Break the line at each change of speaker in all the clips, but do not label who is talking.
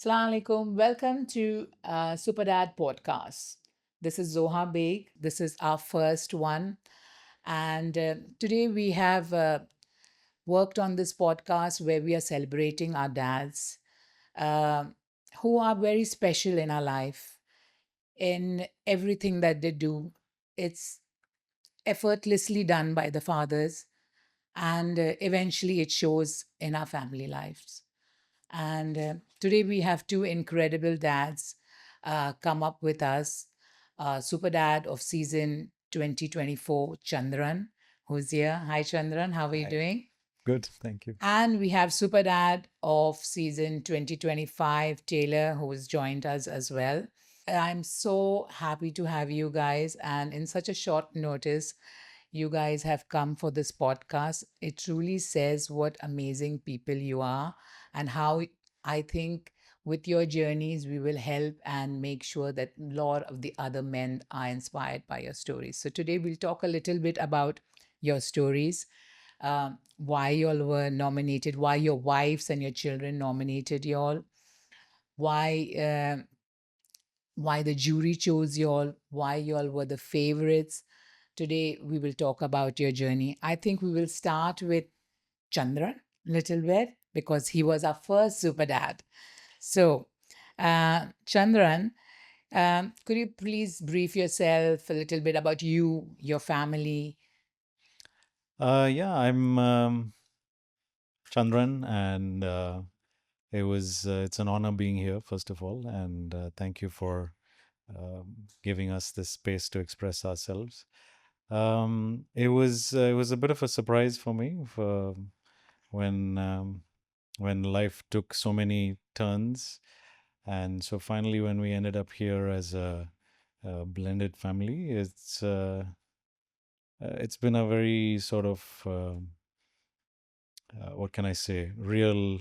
Assalamu alaikum. Welcome to Superdad Podcast. This is Zoha Beg. This is our first one. And today we have worked on this podcast where we are celebrating our dads uh, who are very special in our life in everything that they do. It's effortlessly done by the fathers, and eventually it shows in our family lives. And today we have two incredible dads come up with us. Super Dad of season 2024, Chandran, who's here. Hi, Chandran. How are you
Hi.
doing?
Good, thank you.
And we have Super Dad of season 2025, Taylor, who's joined us as well. I'm so happy to have you guys. And in such a short notice, you guys have come for this podcast. It truly says what amazing people you are and how I think with your journeys, we will help and make sure that a lot of the other men are inspired by your stories. So today we'll talk a little bit about your stories, why you all were nominated, why your wives and your children nominated you all, why why the jury chose you all, why you all were the favorites. Today, we will talk about your journey. I think we will start with Chandran a little bit because he was our first super dad. So, Chandran, could you please brief yourself a little bit about you, your family?
Yeah, I'm Chandran, and it's an honor being here, first of all, and thank you for giving us this space to express ourselves. It was a bit of a surprise for me when um, when life took so many turns, and so finally, when we ended up here as a blended family, it's been a very sort of what can I say, real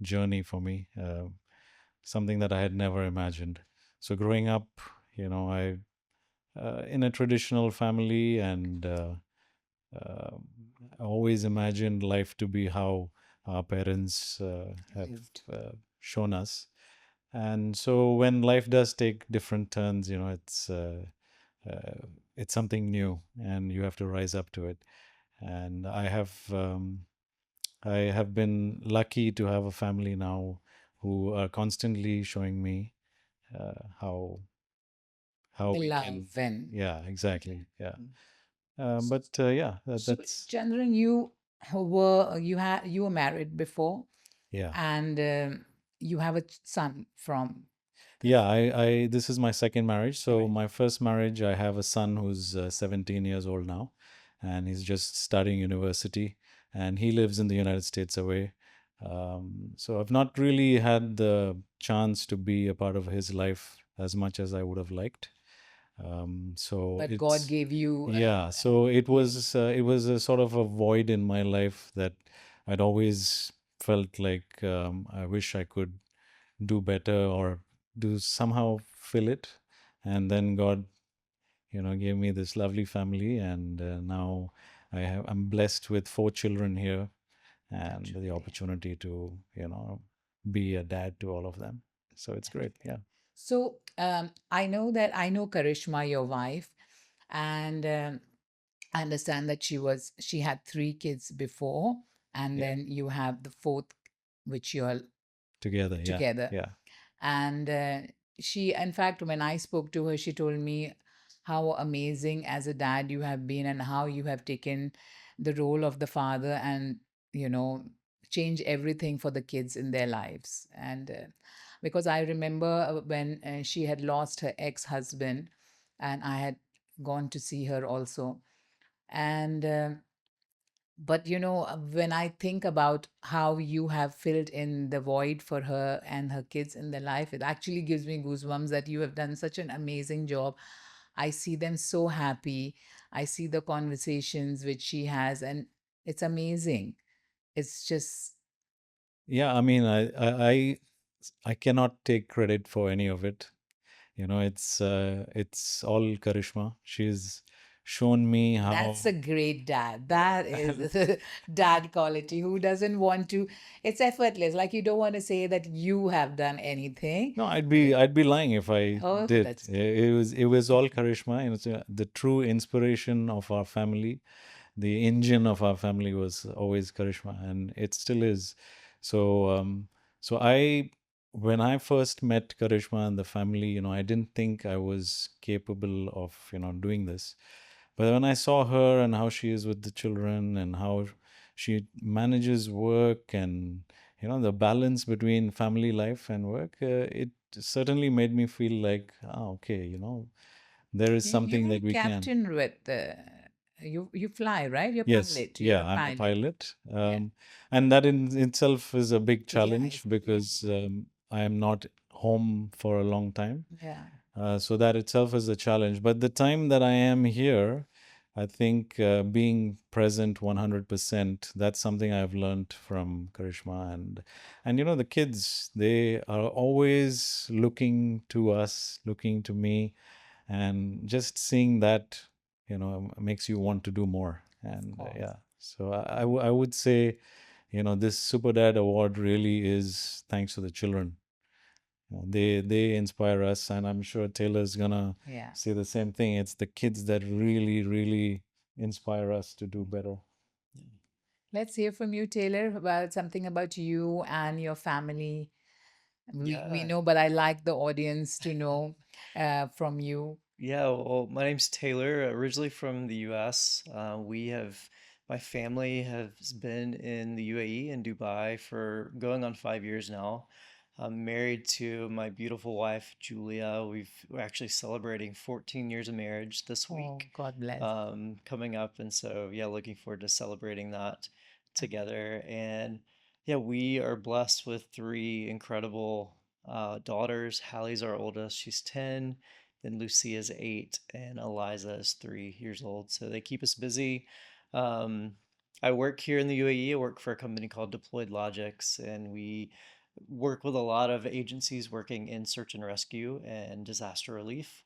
journey for me, something that I had never imagined. So growing up, I in a traditional family, and uh, I always imagined life to be how our parents have
Lived.
shown us. And so when life does take different turns, uh, it's something new, and you have to rise up to it. And I have been lucky to have a family now who are constantly showing me how
The
we
love
can.
and
Yeah, exactly. Yeah. But yeah,
so,
that's
Chandran, you were married before,
yeah.
and you have a son from
Yeah, I this is my second marriage. So
right.
my first marriage, I have a son who's 17 years old now, and he's just studying university, and he lives in the United States away. So I've not really had the chance to be a part of his life as much as I would have liked. So
But God
it's
gave you
yeah. So
yeah,
it was a sort of a void in my life that I'd always felt like I wish I could do better or do somehow fill it. And then God, gave me this lovely family, and now I'm blessed with four children here,
that's
and the
really
opportunity to be a dad to all of them. So it's great.
okay.
Yeah.
So I know Karishma, your wife, and I understand that she had three kids before, and
Yeah.
then you have the fourth, which you're
Together. Yeah.
together.
Yeah.
And she, in fact, when I spoke to her, she told me how amazing as a dad you have been and how you have taken the role of the father and, you know, change everything for the kids in their lives. And because I remember when she had lost her ex husband, and I had gone to see her also. And but when I think about how you have filled in the void for her and her kids in their life, it actually gives me goosebumps that you have done such an amazing job. I see them so happy. I see the conversations which she has, and it's amazing. It's just
Yeah. I mean, I cannot take credit for any of it. It's all Karishma. shown me
That's
how.
a great dad. That is dad quality. Who doesn't want to? It's effortless. Like you don't want to say that you have done anything.
No,
Uh,
I'd be lying if I
Oh,
did.
that's
It was all Karishma, and it's the true inspiration of our family. The engine of our family was always Karishma, and it still is. So, so when I first met Karishma and the family, I didn't think I was capable of, doing this. But when I saw her and how she is with the children and how she manages work and, the balance between family life and work, it certainly made me feel like, okay, there is
you
something
are a
that we can.
captain with the you fly, right? You're
Yes,
pilot. You're
yeah,
a
I'm a
pilot.
pilot.
Yeah.
And that in itself is a big
Yeah.
challenge because I am not home for a long time.
Yeah.
So that itself is a challenge. But the time that I am here, I think being present 100%, that's something I've learned from Karishma. And the kids, they are always looking to us, looking to me, and just seeing that, makes you want to do more.
Of
And
course.
yeah, so I would say, this Super Dad Award really is thanks to the children. They inspire us, and I'm sure Taylor's gonna
Yeah.
say the same thing. It's the kids that really, really inspire us to do better.
Let's hear from you, Taylor, about something about you and your family. We
Yeah.
know, but I like the audience to know from you.
Yeah, well, my name's Taylor, originally from the US. My family has been in the UAE and Dubai for going on 5 years now. I'm married to my beautiful wife, Julia. We're actually celebrating 14 years of marriage this
Oh,
week,
God bless.
coming up. And so, yeah, looking forward to celebrating that together. And yeah, we are blessed with three incredible daughters. Hallie's our oldest, she's 10. Then Lucy is 8, and Eliza is 3 years old. So they keep us busy. Um, I work here in the UAE. I work for a company called Deployed Logics, and we work with a lot of agencies working in search and rescue and disaster relief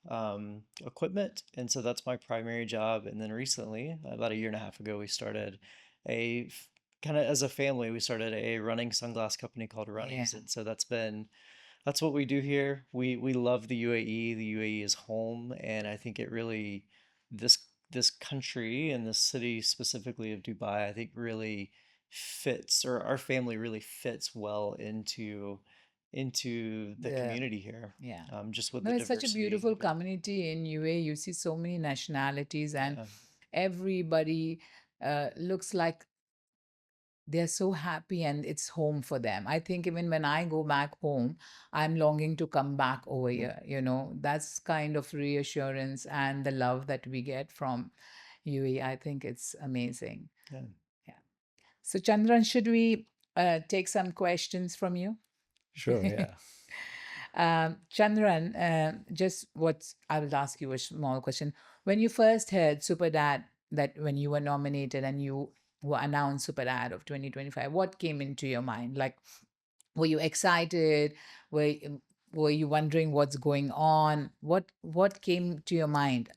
equipment. And so that's my primary job. And then recently, about a year and a half ago, we started a kind of as a family, we started a running sunglass company called
Yeah.
Runnings. And so that's what we do here. We love the UAE. The UAE is home, and I think it really this this country and this city specifically of Dubai, I think really fits, or our family really fits well into the
The
community here.
yeah.
Just with
No,
the
it's such a
diversity
beautiful
of it.
community in UA. You see so many nationalities, and
Yeah,
everybody looks like they're so happy and it's home for them. I think even when I go back home, I'm longing to come back over here. That's kind of reassurance and the love that we get from UAE. I think it's amazing.
yeah,
Yeah. So, Chandran, should we take some questions from you?
Sure, yeah.
Chandran, just what I will ask you a small question. When you first heard Super Dad, that when you were nominated and you were announced Super Dad of 2025, what came into your mind? Like, were you excited? Were you wondering what's going on? What came to your mind?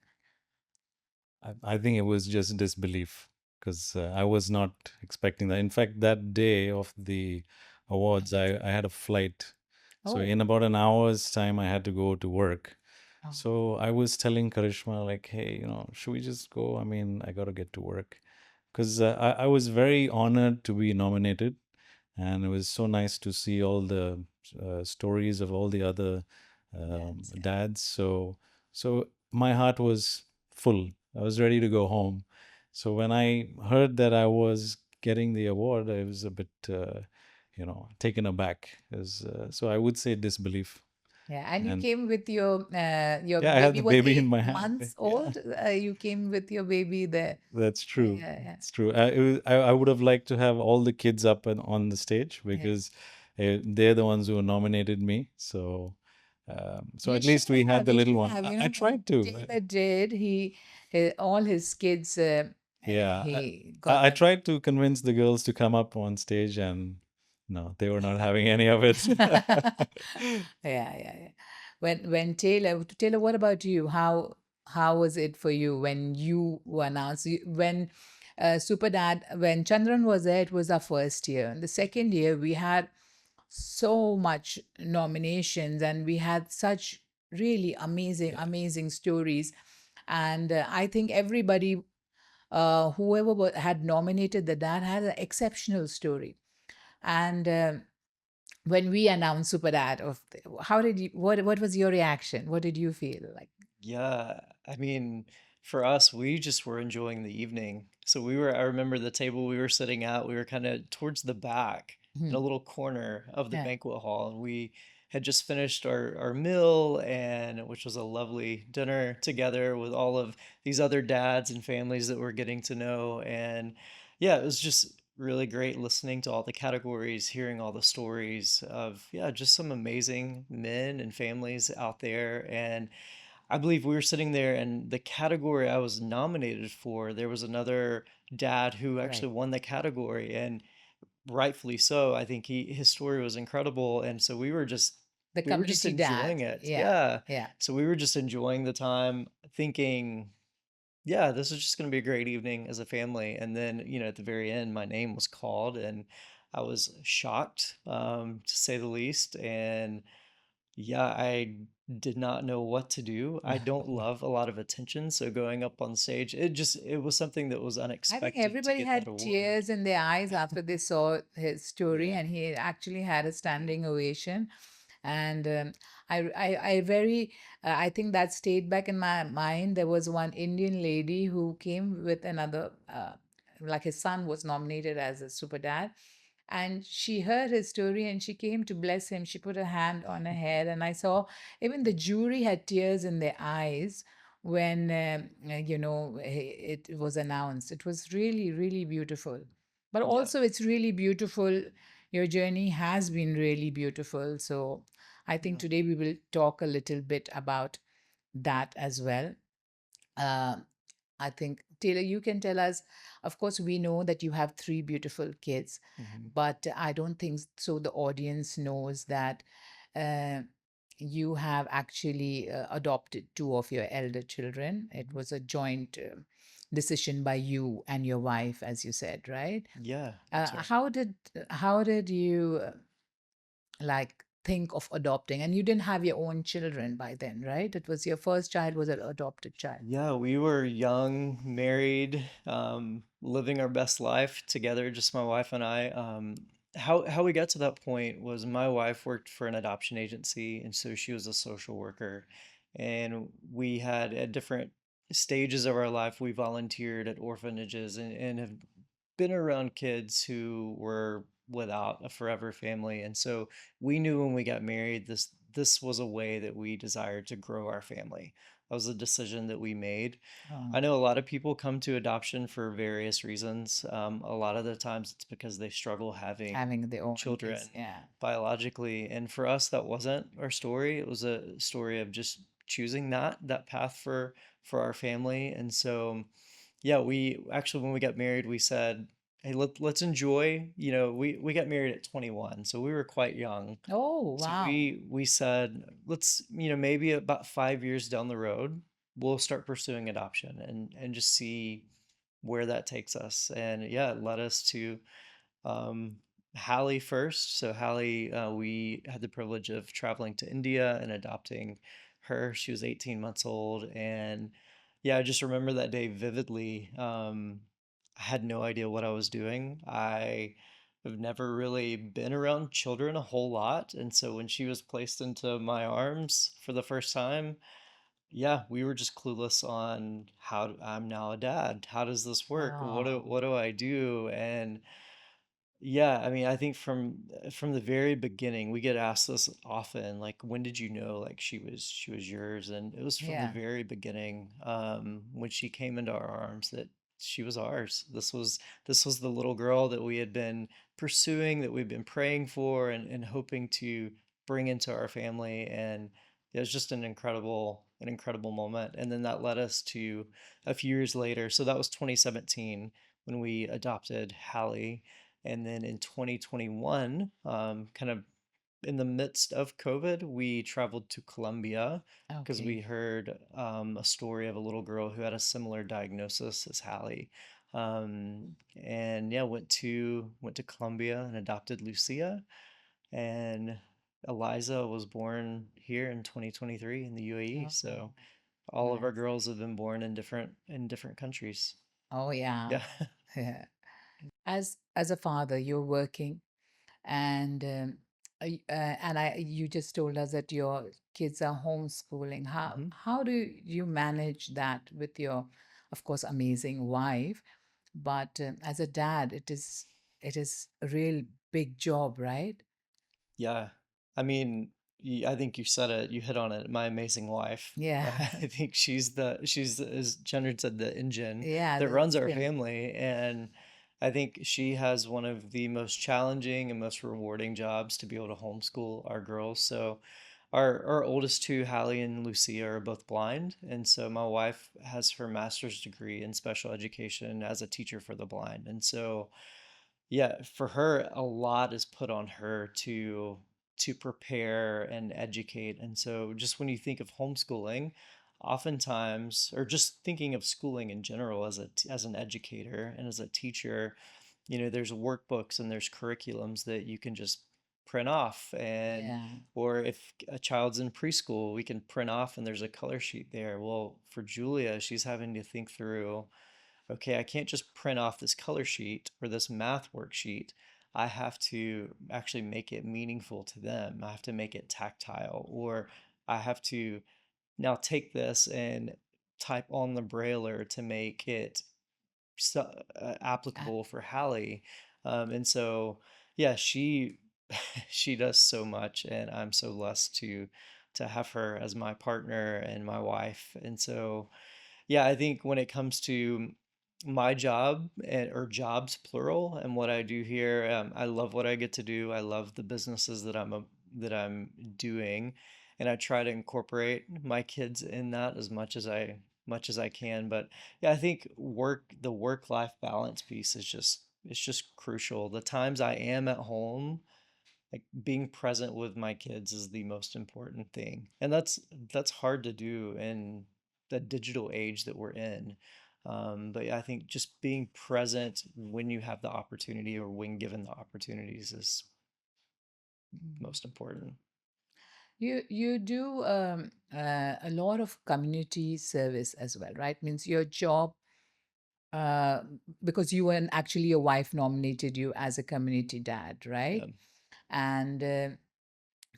I think it was just disbelief because I was not expecting that. In fact, that day of the awards, I had a flight. So
Oh,
in about an hour's time, I had to go to work.
oh,
So I was telling Karishma, like, hey, should we just go? I mean, I got to get to work. Because I was very honored to be nominated. And it was so nice to see all the stories of all the other
that's yeah.
dads. So my heart was full. I was ready to go home. So when I heard that I was getting the award, I was a bit, taken aback. So I would say disbelief.
Yeah, and you
And
came with your
yeah, I had
baby
the
was
baby in
eight
my hand.
months
Yeah,
old. You came with your baby there.
that's true.
Yeah,
It's true. I would have liked to have all the kids up and on the stage
yeah.
because they're the ones who nominated me. So
You
at
should
least we had
have.
the
You
little
should
one.
have.
I tried to.
Taylor did. All his kids.
Yeah,
He got
I
them.
tried to convince the girls to come up on stage, and no, they were not having any of it.
Yeah, yeah, yeah. When Taylor, what about you? how was it for you when you were announced? When Super Dad, when Chandran was there, it was our first year. The second year, we had so much nominations and we had such really amazing,
Yeah.
amazing stories. And I think everybody, whoever had nominated the dad, had an exceptional story. And when we announced Super Dad, how did you? What was your reaction? What did you feel like?
Yeah, I mean, for us, we just were enjoying the evening. So we were, I remember the table we were sitting at, we were kind of towards the back in a
Mhm.
little corner of the
Yeah,
banquet hall. And we had just finished our meal, and which was a lovely dinner together with all of these other dads and families that we're getting to know. And yeah, it was just really great listening to all the categories, hearing all the stories of, yeah, just some amazing men and families out there. And I believe we were sitting there, and the category I was nominated for, there was another dad who
right.
actually won the category, and rightfully so. I think his story was incredible, and so
The
we were just
community
enjoying
dad.
it.
Yeah,
Yeah.
yeah.
So we were just enjoying the time, thinking, yeah, this is just going to be a great evening as a family. And then, at the very end, my name was called, and I was shocked, to say the least. And yeah, I did not know what to do. I don't love a lot of attention, so going up on stage, it was something that was
I think
unexpected to
everybody
get that
had
award.
tears in their eyes after they saw his story,
Yeah.
and he actually had a standing ovation. And I very, I think that stayed back in my mind. There was one Indian lady who came with another, like his son was nominated as a super dad, and she heard his story and she came to bless him. She put her hand on her head, and I saw even the jury had tears in their eyes when it was announced. It was really, really beautiful. But
Yeah.
also, it's really beautiful. Your journey has been really beautiful. So I think
Yeah.
today we will talk a little bit about that as well. Uh, I think, Taylor, you can tell us. Of course, we know that you have three beautiful kids,
Mhm.
but I don't think so. The audience knows that uh, you have actually adopted two of your elder children. It
Mhm.
was a joint decision by you and your wife, as you said, right?
Yeah, that's right.
How did you like think of adopting? And you didn't have your own children by then, right? It was your first child was an adopted child.
Yeah, we were young, married, living our best life together, just my wife and I. How we got to that point was my wife worked for an adoption agency, and so she was a social worker. And we had at different stages of our life, we volunteered at orphanages and have been around kids who were without a forever family. And so we knew when we got married, this was a way that we desired to grow our family. That was a decision that we made. I
Oh,
know a lot of people come to adoption for various reasons. A lot of the times it's because they struggle having
having their own
children
kids, yeah.
biologically. And for us, that wasn't our story. It was a story of just choosing that path for our family. And so, yeah, we actually, when we got married, we said, hey, let's enjoy, we got married at 21, so we were quite young.
Oh,
So
wow.
we said, let's, maybe about 5 years down the road, we'll start pursuing adoption and just see where that takes us. And yeah, it led us to um, Hallie first. So Hallie, we had the privilege of traveling to India and adopting her. She was 18 months old, and yeah, I just remember that day vividly. I had no idea what I was doing. I have never really been around children a whole lot, and so when she was placed into my arms for the first time, yeah, we were just clueless on I'm now a dad. How does this work?
Oh,
What do I do? And yeah, I mean, I think from the very beginning, we get asked this often, like, when did you know like she was yours? And it was from the
yeah.
very beginning, when she came into our arms, that she was ours. This was the little girl that we had been pursuing, that we've been praying for and hoping to bring into our family. And it was just an incredible moment. And then that led us to a few years later. So that was 2017 when we adopted Hallie, and then in 2021, kind of in the midst of COVID, we traveled to Colombia because we
Okay.
heard a story of a little girl who had a similar diagnosis as Hallie. And yeah, went to Colombia and adopted Lucia, and Eliza was born here in 2023 in the UAE.
Oh,
So all of our
nice.
girls have been born in different countries.
Oh, yeah.
Yeah.
Yeah. As a father, you're working, and you just told us that your kids are homeschooling. How
hmm
how do you manage that with your, of course, amazing wife? But as a dad, it is a real big job, right?
Yeah. I mean, I think you said it, you hit on it. My amazing wife.
Yeah.
I think as Chandran said, the engine
Yeah,
that
the
runs our
spin.
family. And I think she has one of the most challenging and most rewarding jobs to be able to homeschool our girls. So our oldest two, Hallie and Lucia, are both blind. And so my wife has her master's degree in special education as a teacher for the blind. And so yeah, for her, a lot is put on her to prepare and educate. And so just when you think of homeschooling, oftentimes, or just thinking of schooling in general as an educator and as a teacher, there's workbooks and there's curriculums that you can just print off. And
Yeah.
or if a child's in preschool, we can print off and there's a color sheet there. Well, for Julia, she's having to think through, okay, I can't just print off this color sheet or this math worksheet. I have to actually make it meaningful to them. I have to make it tactile, or I have to now take this and type on the brailer to make it
Uh,
applicable for Hallie. And so, yeah, she she does so much, and I'm so blessed to have her as my partner and my wife. And so, yeah, I think when it comes to my job or jobs plural and what I do here, I love what I get to do. I love the businesses that I'm doing, and I try to incorporate my kids in that as much as I can. But yeah, I think the work life balance piece is just it's just crucial. The times I am at home, like being present with my kids is the most important thing, and that's hard to do in the digital age that we're in. But yeah, I think just being present when you have the opportunity or when given the opportunities is
mm.
most important.
You do a lot of community service as well, right? Means your job, uh, because you and actually your wife nominated you as a community dad,
Yeah.
right? And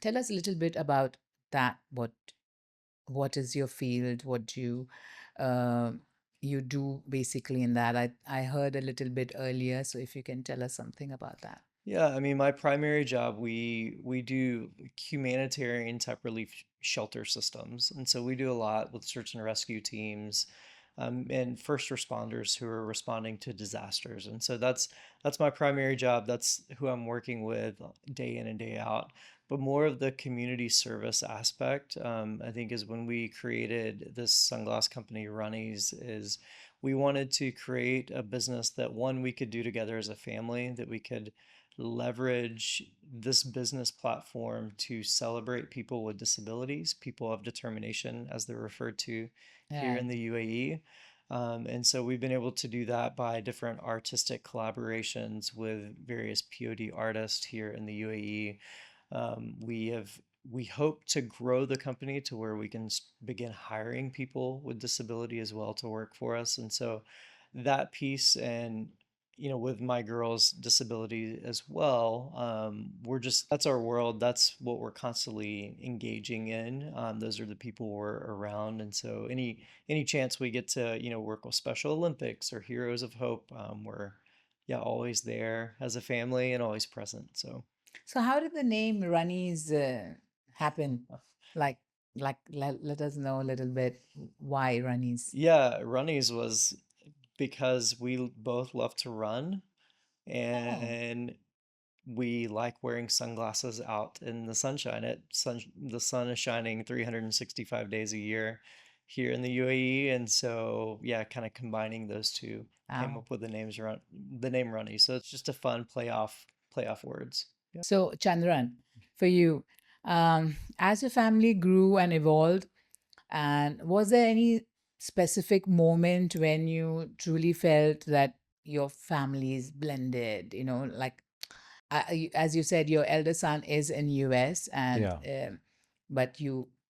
tell us a little bit about that. What is your field? What do uh, you do basically in that? I heard a little bit earlier, so if you can tell us something about that.
Yeah, I mean, my primary job, we do humanitarian type relief shelter systems, and so we do a lot with search and rescue teams, and first responders who are responding to disasters. And so that's my primary job. That's who I'm working with day in and day out. But more of the community service aspect, I think, is when we created this sunglass company, Runnies, is we wanted to create a business that one we could do together as a family, that we could leverage this business platform to celebrate people with disabilities, people of determination, as they're referred to here in
Right.
the UAE. And so we've been able to do that by different artistic collaborations with various POD artists here in the UAE. We hope to grow the company to where we can begin hiring people with disability as well to work for us. And so that piece, and with my girls' disability as well, we're just that's our world. That's what we're constantly engaging in. Those are the people we're around, and so any chance we get to work with Special Olympics or Heroes of Hope, we're yeah always there as a family and always present. So.
So how did the name Runnies happen? Like, let us know a little bit why Runnies.
Yeah, Runnies was because we both love to run,
Oh,
and we like wearing sunglasses out in the sunshine. The sun is shining 365 days a year here in the UAE, and so yeah, kind of combining those two came
wow.
up with the name Runny. So it's just a fun play off words. Yeah.
So Chandran, for you. As your family grew and evolved, and was there any specific moment when you truly felt that your family is blended? Like as you said, your elder son is in US, and
Yeah.
but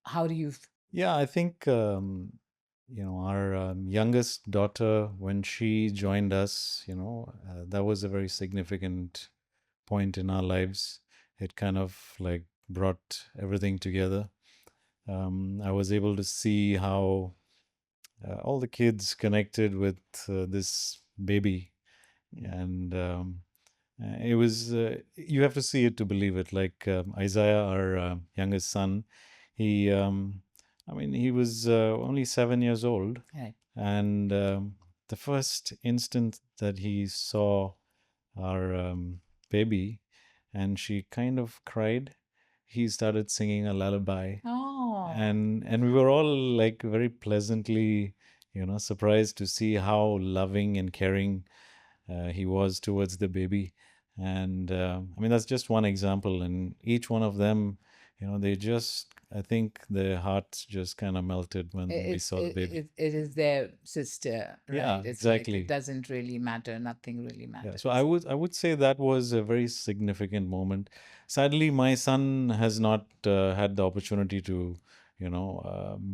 how do you?
Yeah, I think our youngest daughter, when she joined us, that was a very significant point in our lives. It kind of like brought everything together. I was able to see how all the kids connected with this baby,
Mm.
and it was you have to see it to believe it. Like Isaiah, our youngest son, he, I mean, he was only 7 years old,
Right.
and the first instant that he saw our baby, and she kind of cried, he started singing a lullaby,
Oh,
and we were all like very pleasantly, surprised to see how loving and caring he was towards the baby. And I mean, that's just one example. And each one of them, they just, I think their hearts just kind of melted when we
it's
saw the baby.
it is their sister, right?
Yeah,
It's like it
exactly.
doesn't really matter. Nothing really
Yeah, so I
matters.
would I would say that was a very significant moment. Sadly, my son has not had the opportunity to,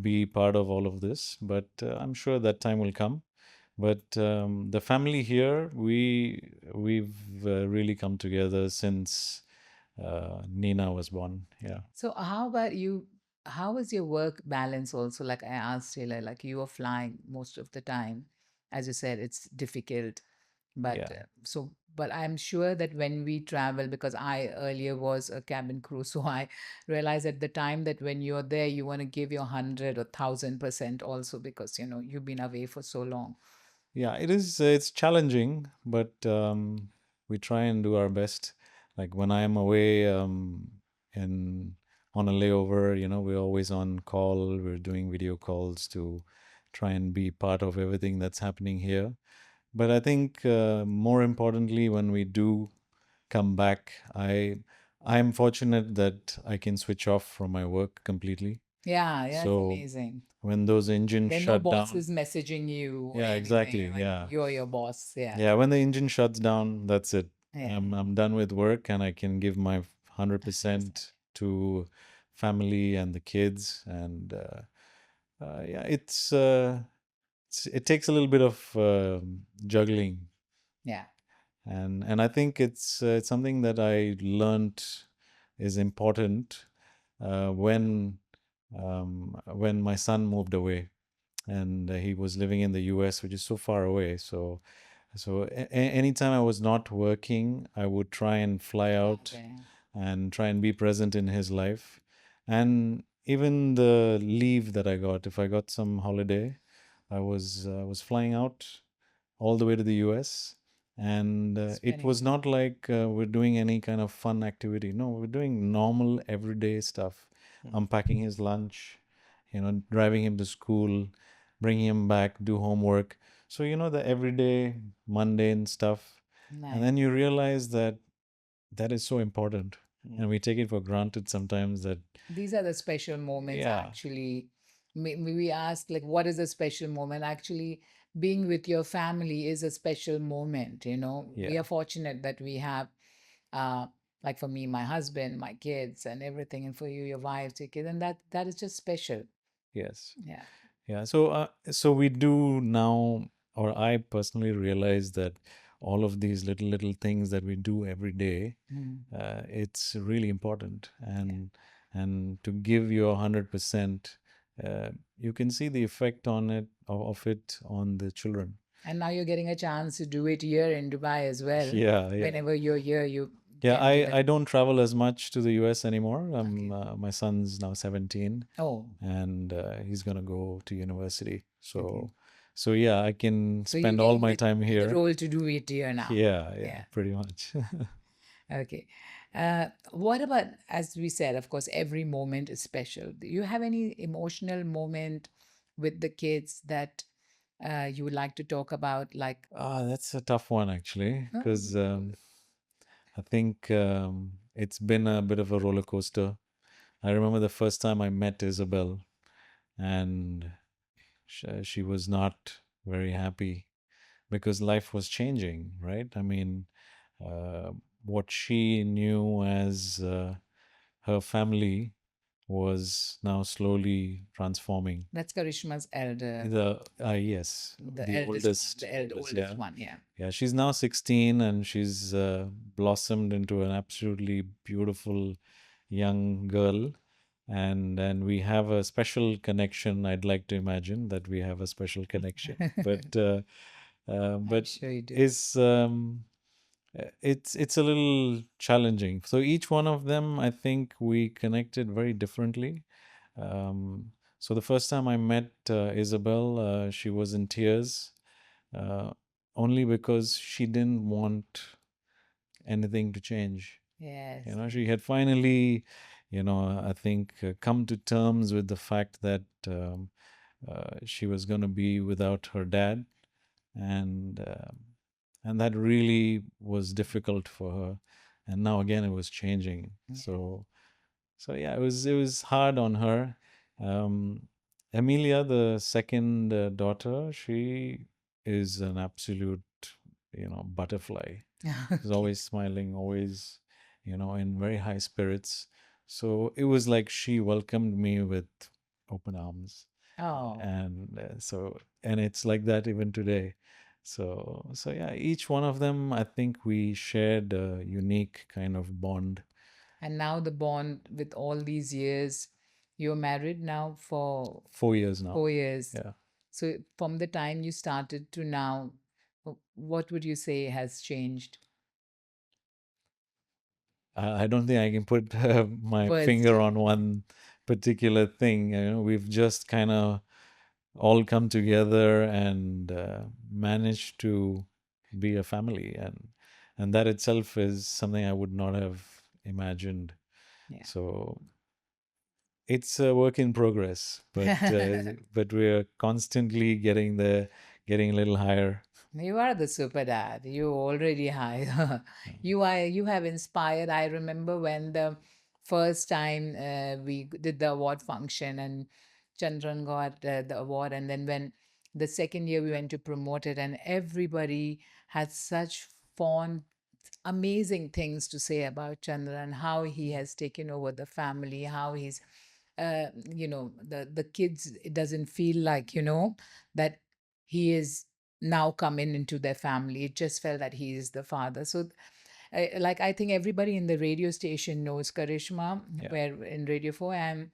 be part of all of this, but I'm sure that time will come. But the family here, we've really come together since Nina was born. Yeah,
So how about you? How was your work balance also? Like I asked Taylor, like you were flying most of the time. As you said, it's difficult. But
yeah,
but I'm sure that when we travel, because I earlier was a cabin crew, so I realized at the time that when you're there, you want to give your 100 or 1,000% also, because you've been away for so long.
yeah. It is. It's challenging, but we try and do our best. Like when I am away in on a layover, we're always on call. We're doing video calls to try and be part of everything that's happening here. But I think more importantly, when we do come back, I'm fortunate that I can switch off from my work completely.
Yeah, yeah, it's
So
amazing.
when those engines
Then no
shut
boss
down,
is messaging you or
yeah,
anything.
exactly,
Like
yeah,
you're your boss. Yeah,
yeah. When the engine shuts down, that's it.
yeah,
I'm done with work, and I can give my
100%.
100% to family and the kids. And yeah, it takes a little bit of juggling,
Yeah,
and I think it's something that I learned is important when my son moved away, and he was living in the US, which is so far away. So anytime I was not working, I would try and fly
fly
out
there.
and try and be present in his life. And even the leave that I got, if I got some holiday, I was flying out all the way to the US. And it
Spending
was not like we're doing any kind of fun activity. No, we're doing normal everyday stuff.
Mm.
Unpacking his lunch, driving him to school, bringing him back, do homework. So, the everyday mundane stuff. And
nice.
then you realize that that is so important.
Mm.
And we take it for granted sometimes that,
These are the special moments,
yeah,
actually. We ask, like, what is a special moment? Actually, being with your family is a special moment. We
yeah,
are fortunate that we have, uh, like for me, my husband, my kids, and everything, and for you, your wife, your kids, and that is just special.
yes.
Yeah.
Yeah, so we do now, or I personally realize that all of these little things that we do every day,
Mm.
it's really important,
Yeah.
and to give your 100%, you can see the effect of it on the children.
And now you're getting a chance to do it here in Dubai as well.
Yeah, yeah.
Whenever you're here, you
Yeah,
can do it.
I don't travel as much to the US anymore.
Okay.
My son's now 17,
Oh,
and he's gonna go to university.
okay.
So yeah, I can
So you're
spend all
getting
my time
the
here.
role to do it here now.
Yeah, yeah,
Yeah.
pretty much.
Okay. What about, as we said, of course, every moment is special. Do you have any emotional moment with the kids that you would like to talk about? Like,
That's a tough one actually,
oh,
because I think it's been a bit of a roller coaster. I remember the first time I met Isabel, and she was not very happy because life was changing, right? I mean, uh, what she knew as her family was now slowly transforming.
That's Karishma's elder,
The yes,
the
the
eldest one,
oldest, oldest,
oldest
yeah,
one. Yeah.
yeah. She's now 16, and she's blossomed into an absolutely beautiful young girl. And we have a special connection. I'd like to imagine that we have a special connection,
I'm
but
sure you do.
is it's a little challenging. So each one of them, I think, we connected very differently. Um, so the first time I met Isabel, she was in tears, uh, only because she didn't want anything to change.
Yes.
She had finally, I think, come to terms with the fact that she was going to be without her dad, and and that really was difficult for her. And now again, it was changing.
Yeah.
So yeah, it was hard on her. Um, Amelia, the second daughter, she is an absolute, butterfly. She's
Okay.
always smiling, always, in very high spirits. So it was like she welcomed me with open arms,
Oh,
and it's like that even today. So yeah, each one of them, I think we shared a unique kind of bond.
and now the bond with all these years, you're married now for
4 years now.
4 years.
Yeah.
So from the time you started to now, what would you say has changed?
I don't think I can put my
First,
finger on one particular thing. We've just kind of all come together and managed to be a family, and that itself is something I would not have imagined.
yeah.
So it's a work in progress, but we're constantly getting there, getting a little higher.
You are the super dad. You already high. You have inspired. I remember when the first time we did the award function and Chandran got the award, and then when the second year we went to promote it, and everybody had such fond, amazing things to say about Chandran, how he has taken over the family, how he's the kids, it doesn't feel like that he is now coming into their family. It just felt that he is the father. So like I think everybody in the radio station knows Karishma,
Yeah.
where in Radio 4, and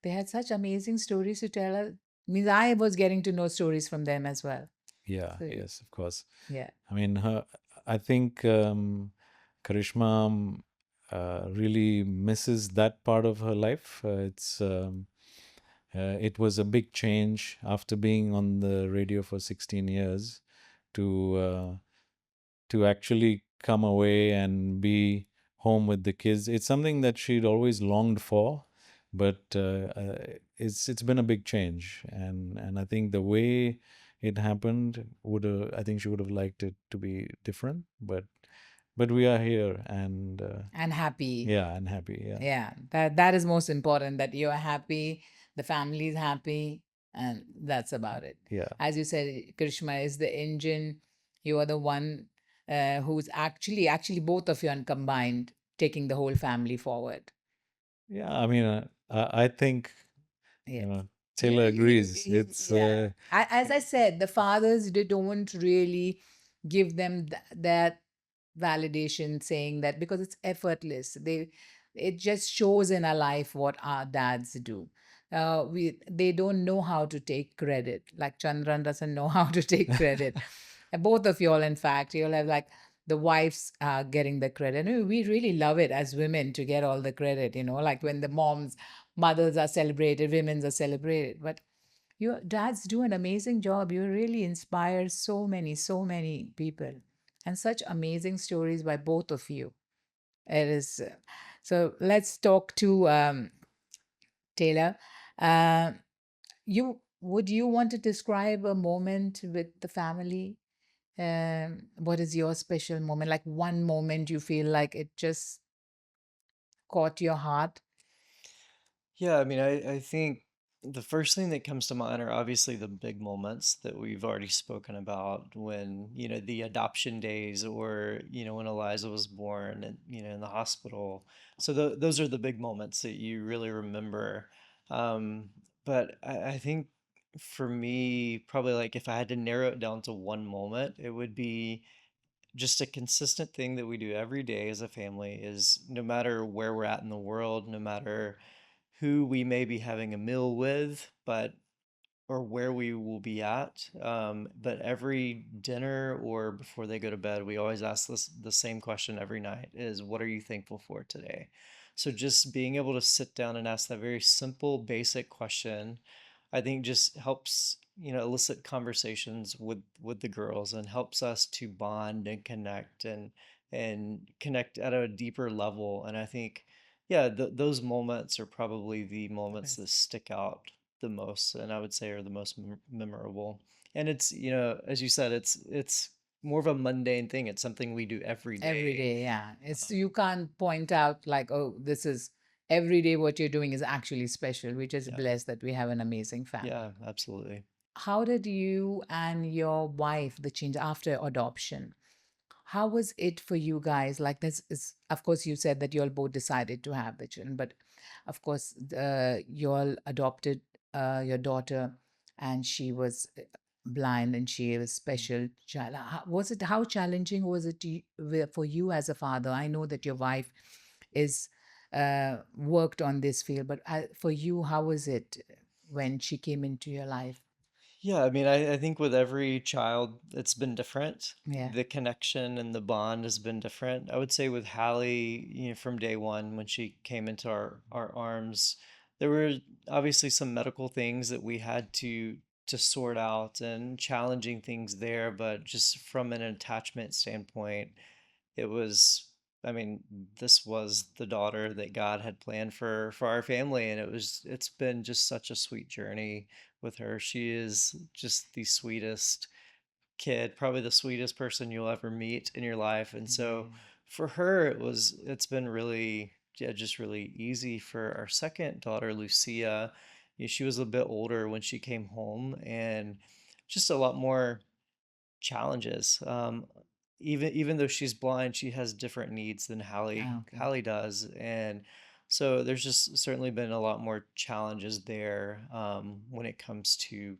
they had such amazing stories to tell us. Means I was getting to know stories from them as well.
Yeah,
So
yes, of course.
yeah.
I mean, I think Karishma really misses that part of her life. It was a big change after being on the radio for 16 years to actually come away and be home with the kids. It's something that she'd always longed for, but it's been a big change, and I think the way it happened I think she would have liked it to be different, but we are here, and
And happy.
yeah, and happy. Yeah,
Yeah, that is most important, that you're happy, the family is happy, and that's about it.
yeah,
As you said, Krishma is the engine. You are the one who's actually both of you are combined, taking the whole family forward.
yeah. I mean, I think
Yeah.
Taylor agrees. It's
Yeah. As I said, the fathers, they don't really give them that validation, saying that because it's effortless. It just shows in our life what our dads do. They don't know how to take credit. Like Chandran doesn't know how to take credit. And both of y'all, in fact, you'll have like the wives getting the credit. And we really love it as women to get all the credit, like when the mothers are celebrated, women's are celebrated. But your dads do an amazing job. You really inspire so many people, and such amazing stories by both of you. It is. So let's talk to Taylor. Uh, you want to describe a moment with the family? What is your special moment? Like one moment you feel like it just caught your heart?
Yeah, I mean, I think the first thing that comes to mind are obviously the big moments that we've already spoken about when, the adoption days or, when Eliza was born and, in the hospital. So those are the big moments that you really remember. Um, but I think for me, probably like if I had to narrow it down to one moment, it would be just a consistent thing that we do every day as a family is no matter where we're at in the world, no matter who we may be having a meal with, but or where we will be at. But every dinner or before they go to bed, we always ask this the same question every night is what are you thankful for today? So just being able to sit down and ask that very simple, basic question, I think just helps, elicit conversations with the girls and helps us to bond and connect at a deeper level. And I think, yeah, those moments are probably the moments that
Yes.
stick out the most, and I would say are the most memorable. And it's, as you said, it's more of a mundane thing. It's something we do every
Every
day.
day, yeah. It's
Um,
you can't point out like, oh, this is every day what you're doing is actually special. We're just
yeah,
blessed that we have an amazing
yeah,
family.
absolutely.
How did you and your wife, the change after adoption, how was it for you guys? Like this is, of course, you said that you all both decided to have the children, but of course, you all adopted your daughter, and she was blind, and she was
Mm.
special child. Was it how challenging was it for you as a father? I know that your wife is worked on this field, but for you, how was it when she came into your life?
Yeah, I mean, I think with every child, it's been different.
Yeah,
The connection and the bond has been different. I would say with Hallie, from day one when she came into our arms, there were obviously some medical things that we had to sort out and challenging things there, but just from an attachment standpoint, it was, I mean, this was the daughter that God had planned for our family, and it's been just such a sweet journey with her. She is just the sweetest kid, probably the sweetest person you'll ever meet in your life. And so
yeah.
for her, it's been really, yeah, just really easy. For our second daughter, Lucia, she was a bit older when she came home and just a lot more challenges. Even though she's blind, she has different needs than
Ah, okay.
Hallie does, and so there's just certainly been a lot more challenges there when it comes to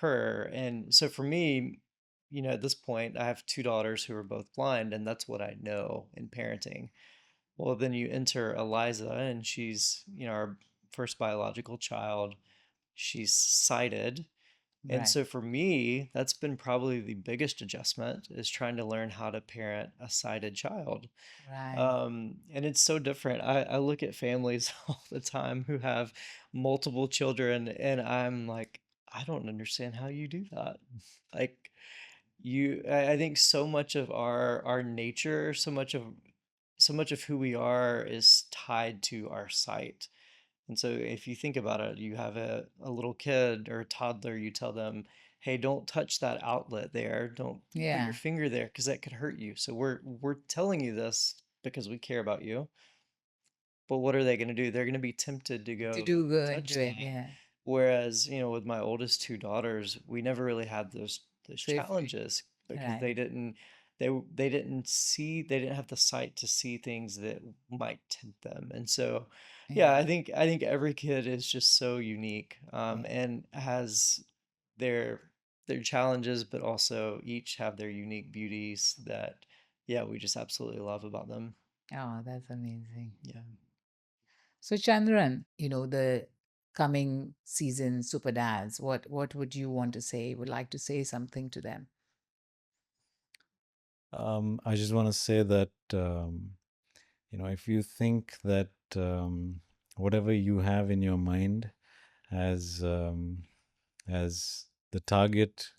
her. And so for me, at this point, I have two daughters who are both blind, and that's what I know in parenting. Well, then you enter Eliza, and she's our first biological child. She's sighted, and
Right,
so for me, that's been probably the biggest adjustment is trying to learn how to parent a sighted child.
right.
And it's so different. I look at families all the time who have multiple children, and I'm like, I don't understand how you do that. Like I think so much of our nature, so much of who we are is tied to our sight. And so if you think about it, you have a little kid or a toddler, you tell them, hey, don't touch that outlet there. Don't put your
Yeah,
finger there because that could hurt you. So we're telling you this because we care about you. But what are they going to do? They're going to be tempted to
to
go
do go into
touch
it.
that.
Yeah.
Whereas, with my oldest two daughters, we never really had those
So if
challenges because
right,
they didn't have the sight to see things that might tempt them. And so, yeah,
yeah,
I think every kid is just so unique,
yeah.
and has their their challenges, but also each have their unique beauties that, yeah, we just absolutely love about them.
Oh, that's amazing.
Yeah.
So Chandran, the coming season Super Dads, what would you want to say? Would like to say something to them?
I just want to say that if you think that whatever you have in your mind as the target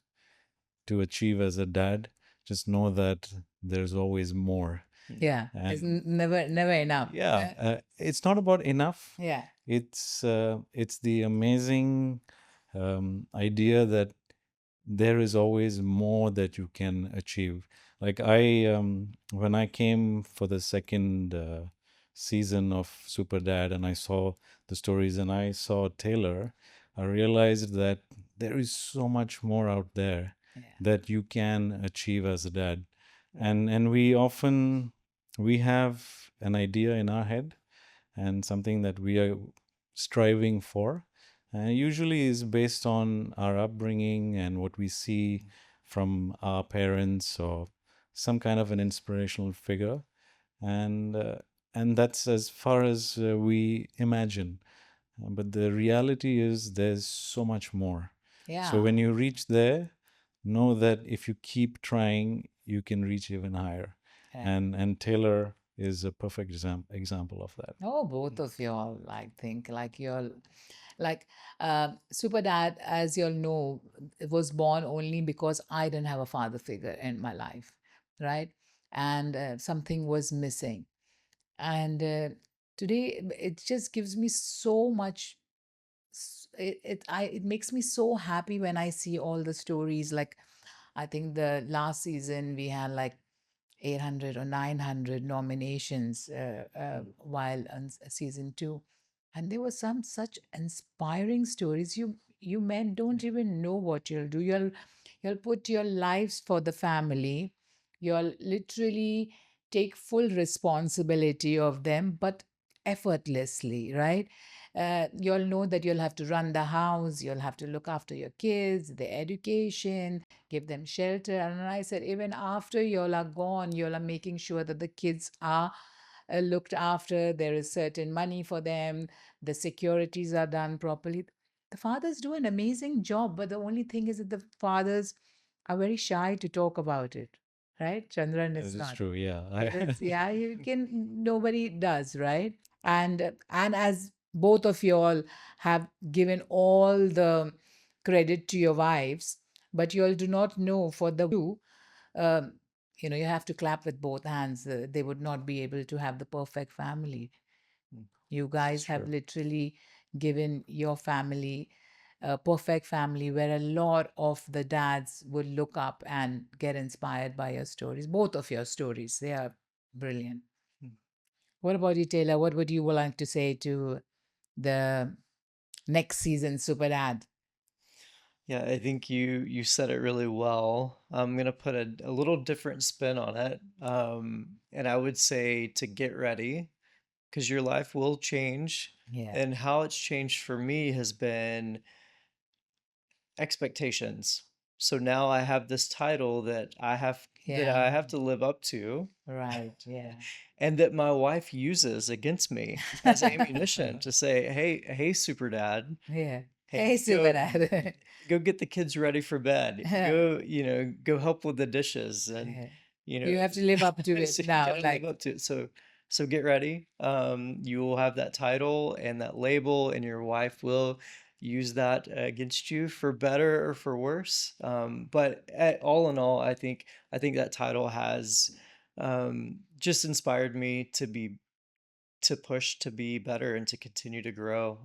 to achieve as a dad, just know that there's always more.
Mm.
Yeah, it's
And
never enough.
yeah, it's not about enough.
Yeah,
It's the amazing idea that there is always more that you can achieve. Like when I came for the season of Super Dad and I saw the stories and I saw Taylor, I realized that there is so much more out there
Yeah.
that you can achieve as a dad.
Yeah.
And we often we have an idea in our head and something that we are striving for, usually is based on our upbringing and what we see from our parents or some kind of an inspirational figure, and uh, and that's as far as we imagine. But the reality is there's so much more. So
Yeah.
when you reach there, know that if you keep trying, you can reach even higher.
Yeah.
And Taylor is a perfect example of that.
Oh, both of y'all, I think, like y'all, like Super Dad, as y'all know, it was born only because I didn't have a father figure in my life, right? And something was missing. And today, it just gives me so much. It makes me so happy when I see all the stories. Like, I think the last season we had like 800 or 900 nominations while on season two. And there were some such inspiring stories. You men don't even know what you'll do. You'll put your lives for the family. You'll literally take full responsibility of them, but effortlessly, right? You'll know that you'll have to run the house, you'll have to look after your kids, their education, give them shelter. And I said, even after y'all are gone, y'all are making sure that the kids are looked after. There is certain money for them. The securities are done properly. The fathers do an amazing job, but the only thing is that the fathers are very shy to talk about it, right? Chandran
This
is
is
not.
true. Yeah.
It's, yeah, you can, nobody does, right? And as both of you all have given all the credit to your wives, but you all do not know for the um, you have to clap with both hands. They would not be able to have the perfect family. You
This is
guys have
true.
literally given your family a perfect family where a lot of the dads would look up and get inspired by your stories. Both of your stories, they are brilliant. What about you, Taylor? What would you like to say to the next season Super Dad?
Yeah, I think you said it really well. I'm gonna put a little different spin on it. And I would say to get ready, because your life will change.
Yeah.
And how it's changed for me has been expectations. So now I have this title that
Yeah.
I have to live up to,
Right. Yeah.
and that my wife uses against me as ammunition to say, hey, super dad,
Yeah.
hey,
Hey, Super Dad.
go get the kids ready for bed. Go, go help with the dishes, and
Yeah.
you know,
You have to live up to it
so you
now.
gotta live
Like,
up to it. So get ready. You will have that title and that label, and your wife will use that against you for better or for worse. But all in all, I think that title has just inspired me to push to be better and to continue to grow.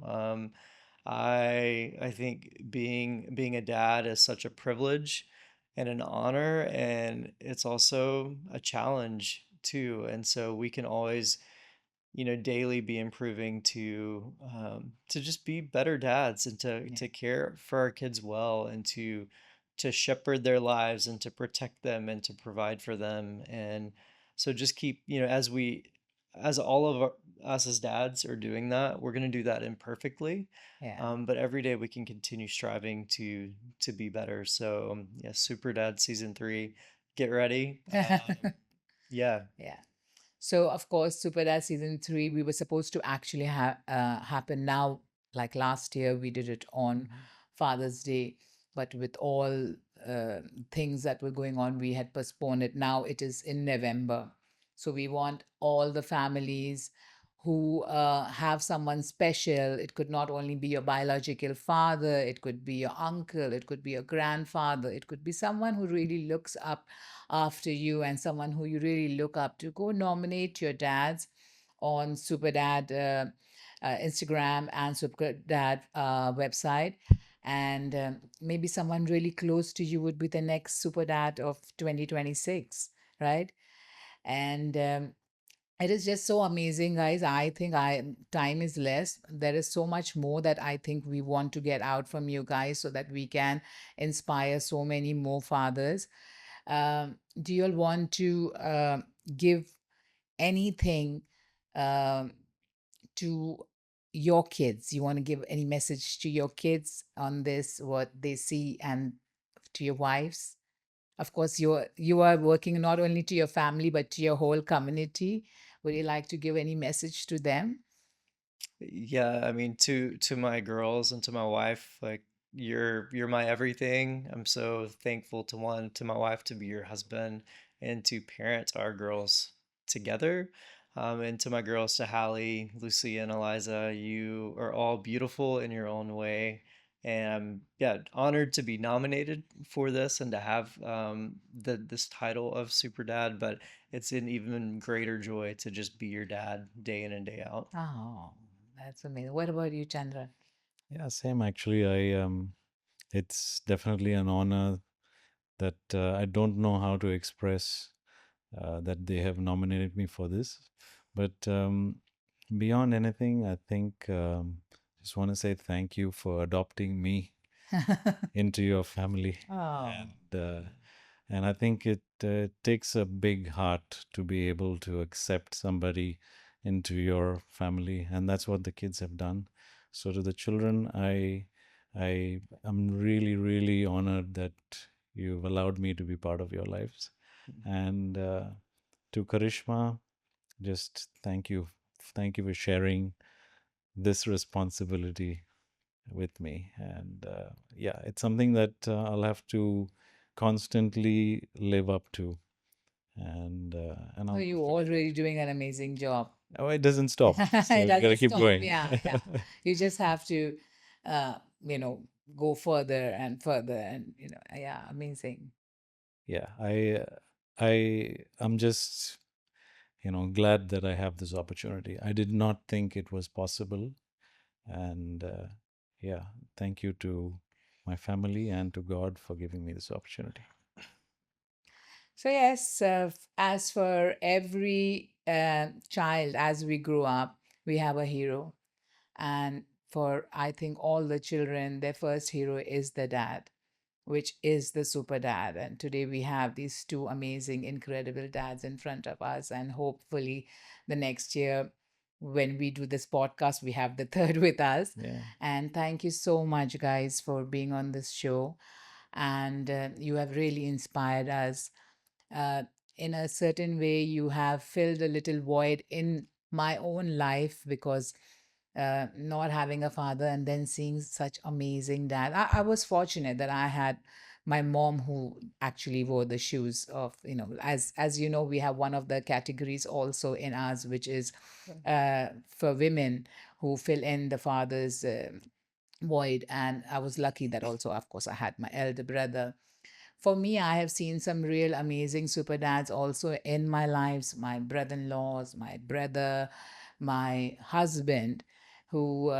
I think being a dad is such a privilege and an honor, and it's also a challenge too. And so we can always, daily be improving to just be better dads and to
yeah.
to care for our kids well and to shepherd their lives and to protect them and to provide for them. And so just keep, as all of us as dads are doing that, we're going to do that imperfectly.
Yeah.
But every day we can continue striving to be better. So yeah, Super Dad season 3, get ready. Yeah.
Yeah. So of course, Super Dad season three, we were supposed to actually have happen now. Like last year, we did it on
Mhm.
Father's Day, but with all uh, things that were going on, we had postponed it. Now it is in November, so we want all the families who have someone special. It could not only be your biological father, it could be your uncle, it could be your grandfather, it could be someone who really looks up after you and someone who you really look up to. Go nominate your dads on Superdad Instagram and Superdad website. And maybe someone really close to you would be the next Superdad of 2026, right? And It is just so amazing, guys. I think I time is less. There is so much more that I think we want to get out from you guys so that we can inspire so many more fathers. Do you all want to give anything um, to your kids? You want to give any message to your kids on this, what they see, and to your wives? Of course, you are working not only to your family but to your whole community. Would you like to give any message to them?
Yeah, I mean, to my girls and to my wife, like you're my everything. I'm so thankful to my wife to be your husband and to parent our girls together. And to my girls, to Hallie, Lucy, and Eliza, you are all beautiful in your own way. And I'm, yeah, honored to be nominated for this and to have this title of Super Dad, but it's an even greater joy to just be your dad day in and day out.
Oh, that's amazing. What about you, Chandra?
Yeah, same actually. It's definitely an honor that I don't know how to express that they have nominated me for this. But beyond anything, I think just want to say thank you for adopting me into your family,
Oh,
and I think it takes a big heart to be able to accept somebody into your family, and that's what the kids have done. So to the children, I am really really honored that you've allowed me to be part of your lives, and to Karishma, just thank you for sharing this responsibility with me. And yeah, it's something that I'll have to constantly live up to. And
so
I'll
you're
for sure.
already doing an amazing job.
Oh, it doesn't stop, so
It
you gotta
doesn't
keep
stop.
going.
Yeah, yeah. You just have to, uh, go further and further, and yeah, amazing.
Yeah, I'm just glad that I have this opportunity. I did not think it was possible, and yeah, thank you to my family and to God for giving me this opportunity.
So yes, as for every child, as we grow up, we have a hero. And for, I think, all the children, their first hero is the dad, which is the super dad. And today we have these two amazing, incredible dads in front of us. And hopefully, the next year, when we do this podcast, we have the third with us.
Yeah.
And thank you so much, guys, for being on this show. And you have really inspired us. uh, in a certain way, you have filled a little void in my own life, because not having a father and then seeing such amazing dad. I was fortunate that I had my mom who actually wore the shoes of, as you know, we have one of the categories also in us, which is for women who fill in the father's void. And I was lucky that also, of course, I had my elder brother. For me, I have seen some real amazing super dads also in my lives, my brother-in-laws, my brother, my husband, who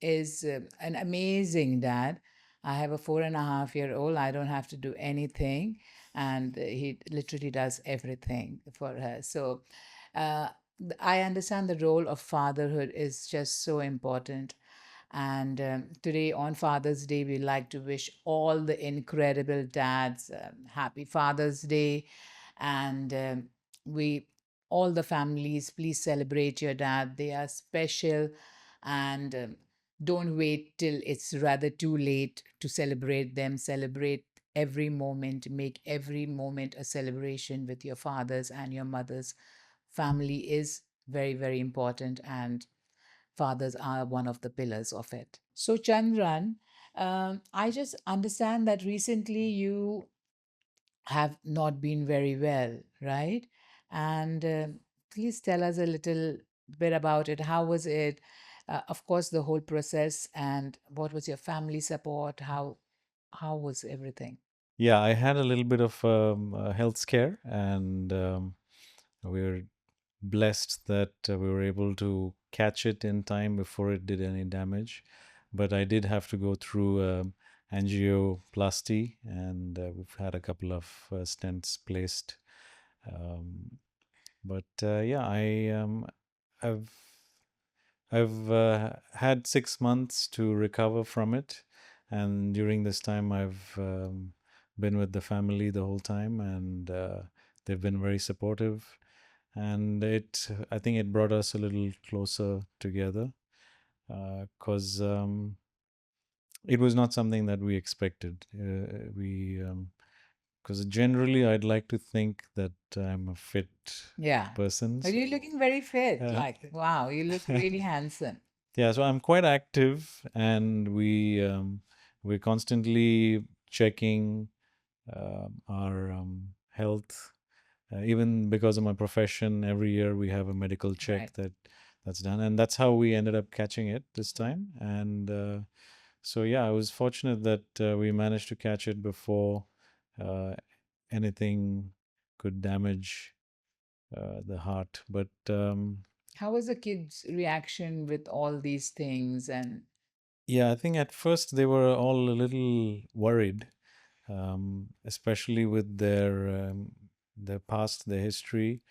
is an amazing dad. I have a 4.5-year-old. I don't have to do anything, and he literally does everything for her. So uh, I understand the role of fatherhood is just so important. And today, on Father's Day, we like to wish all the incredible dads happy Father's Day. And we, all the families, please celebrate your dad. They are special. And don't wait till it's rather too late to celebrate them. Celebrate every moment, make every moment a celebration with your fathers and your mothers. Family is very, very important. And fathers are one of the pillars of it. So, Chandran, I just understand that recently you have not been very well, right? And please tell us a little bit about it. How was it? Of course, the whole process, and what was your family support? How was everything?
Yeah, I had a little bit of a health scare, and we're blessed that we were able to catch it in time before it did any damage. But I did have to go through angioplasty, and we've had a couple of stents placed. Um, But yeah, I've I've had 6 months to recover from it, and during this time, I've been with the family the whole time, and they've been very supportive. And I think it brought us a little closer together because it was not something that we expected. We Because generally, I'd like to think that I'm a fit
Yeah.
person,
But you're
so
looking very fit.
uh,
Like, wow, you look really handsome.
yeah, so I'm quite active, and we're constantly checking our health. Even because of my profession, every year we have a medical check
Right.
that's done, and that's how we ended up catching it this time. And so yeah, I was fortunate that we managed to catch it before uh, anything could damage the heart. But
How was the kids' reaction with all these things? And
yeah, I think at first they were all a little worried, especially with their past, their history,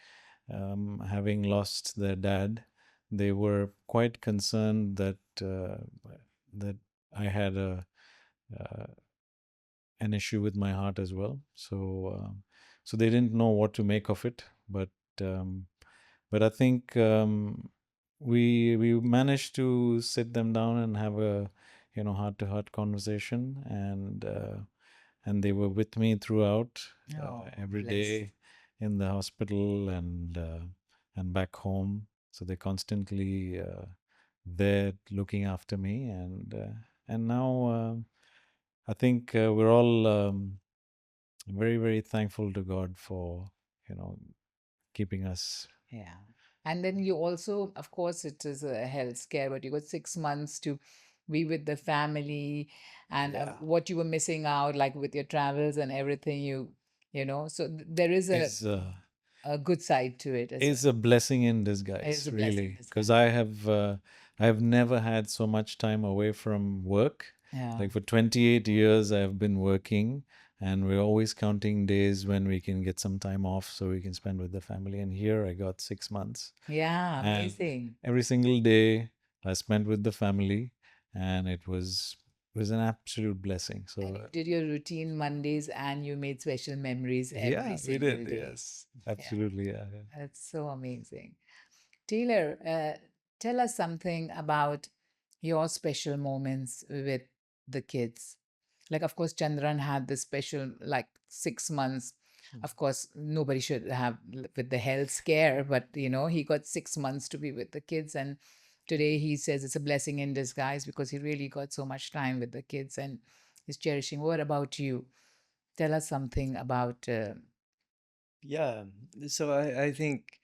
having lost their dad. They were quite concerned that I had uh, an issue with my heart as well. So they didn't know what to make of it. Um, but I think we managed to sit them down and have a heart to heart conversation, and they were with me throughout
oh,
every
bless.
day in the hospital and back home. So they're constantly there looking after me, and now I think we're all very very thankful to God for you know keeping us.
Yeah. And then you also, of course, it is a health scare, but you got 6 months to be with the family and
Yeah,
what you were missing out, like with your travels and everything so there is
is
a good side to it as well.
is a blessing in
It is
disguise,
a blessing in
really, because
disguise.
I have never had so much time away from work.
Yeah.
Like for 28 years, I've been working, and we're always counting days when we can get some time off so we can spend with the family. And here I got 6 months,
Yeah,
and
amazing.
every single day I spent with the family, and it was an absolute blessing.
And
So
you did your routine Mondays and you made special memories every
yeah, we
single
did.
day.
Yes,
Yeah,
absolutely. Yeah, yeah.
that's so amazing. Taylor, tell us something about your special moments with the kids. Like, of course, Chandran had this special, like 6 months. Of course, nobody should have with the health scare, but he got 6 months to be with the kids. And today he says it's a blessing in disguise because he really got so much time with the kids and is cherishing. What about you? Tell us something about.
Yeah. So I think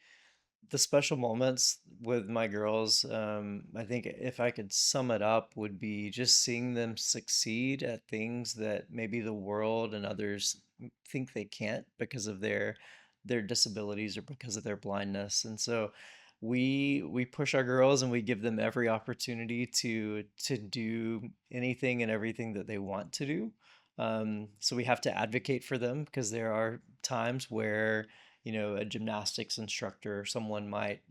the special moments with my girls, I think if I could sum it up, would be just seeing them succeed at things that maybe the world and others think they can't because of their disabilities or because of their blindness. And so we push our girls and we give them every opportunity to do anything and everything that they want to do. So we have to advocate for them because there are times where a gymnastics instructor or someone might,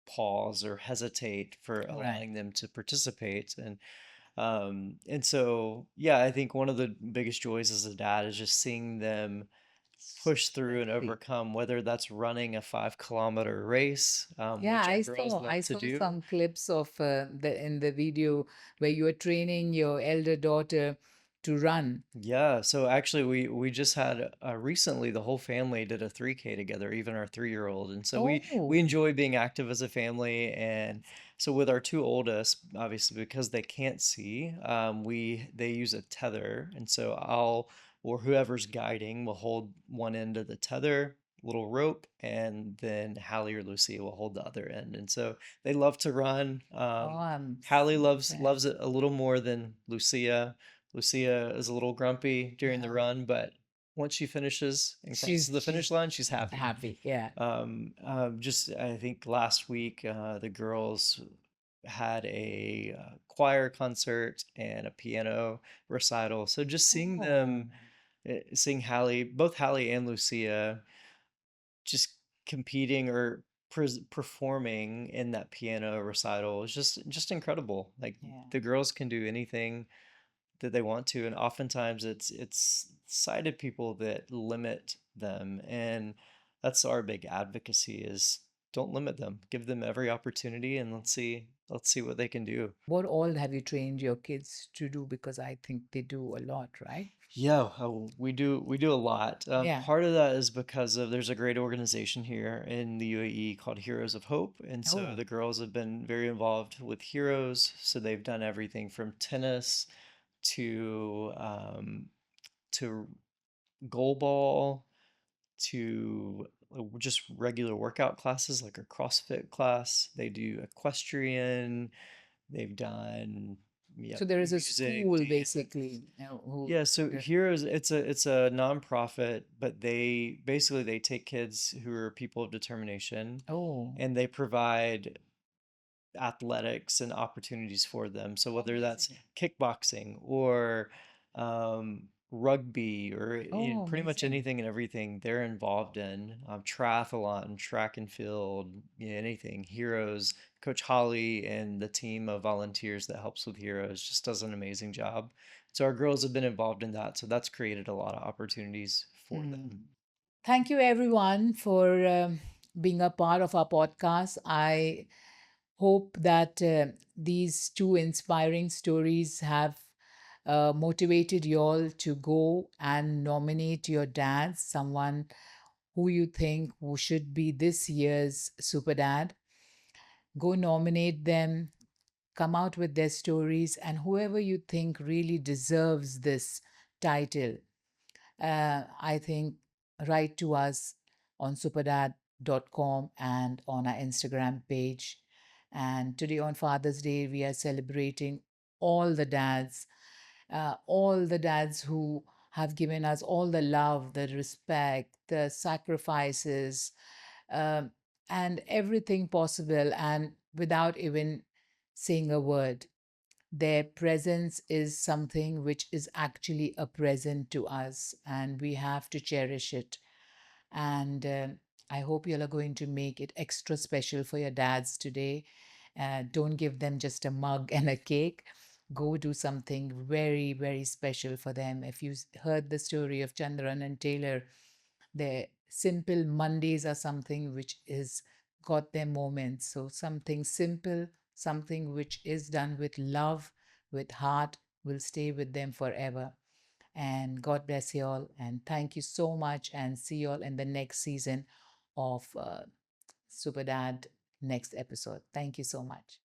pause or hesitate for
Right.
allowing them to participate. And so, yeah, I think one of the biggest joys as a dad is just seeing them push through and
Exactly.
overcome, whether that's running a 5 kilometer race,
Yeah,
which our
I
girls
saw
love
I
to
saw
do.
some clips of the in the video where you were training your elder daughter to run.
Yeah, so actually we just had recently the whole family did a 3K together, even our 3-year-old. And so we
Oh,
enjoy being active as a family. And so with our two oldest, obviously because they can't see, they use a tether. And so I'll or whoever's guiding will hold one end of the tether, little rope, and then Hallie or Lucia will hold the other end. And so they love to run.
oh, I'm
Hallie
so
loves
impressed.
it a little more than Lucia. Lucia is a little grumpy during the
Yeah,
run, but once she finishes and crosses the finish
she's
line, she's happy.
happy. Yeah.
Just I think last week the girls had a choir concert and a piano recital. So just seeing
Oh,
them, seeing Hallie, both Hallie and Lucia, just competing or performing in that piano recital is just incredible. Like
Yeah.
the girls can do anything that they want to, and oftentimes it's sighted people that limit them, and that's our big advocacy is don't limit them. Give them every opportunity and let's see what they can do.
What all have you trained your kids to do? Because I think they do a lot, right?
Yeah, we do a lot.
Yeah.
Part of that is because of there's a great organization here in the UAE called Heroes of Hope, and so
Oh,
the girls have been very involved with Heroes. So they've done everything from tennis to to goalball to just regular workout classes like a CrossFit class. They do equestrian. They've done, yeah,
so there is a
music,
school
dance.
basically, who,
Yeah, so Heroes, it's a nonprofit, but they basically they take kids who are people of determination
oh,
and they provide athletics and opportunities for them. So whether that's
amazing.
kickboxing or rugby or
Oh,
pretty much
amazing.
anything and everything they're involved in, triathlon, track and field, anything. Heroes, Coach Holly and the team of volunteers that helps with Heroes just does an amazing job. So our girls have been involved in that. So that's created a lot of opportunities for
Mm.
them.
Thank you, everyone, for being a part of our podcast. I hope that these two inspiring stories have motivated you all to go and nominate your dad, someone who you think who should be this year's Super Dad. Go nominate them, come out with their stories, and whoever you think really deserves this title, I think, write to us on superdad.com and on our Instagram page. And today on Father's Day, we are celebrating all the dads, all the dads who have given us all the love, the respect, the sacrifices, um, and everything possible, and without even saying a word. Their presence is something which is actually a present to us, and we have to cherish it. And I hope you all are going to make it extra special for your dads today. Don't give them just a mug and a cake. Go do something very, very special for them. If you heard the story of Chandran and Taylor, their simple Mondays are something which is got their moments. So something simple, something which is done with love, with heart, will stay with them forever. And God bless you all. And thank you so much. And see you all in the next season of Super Dad next episode. Thank you so much.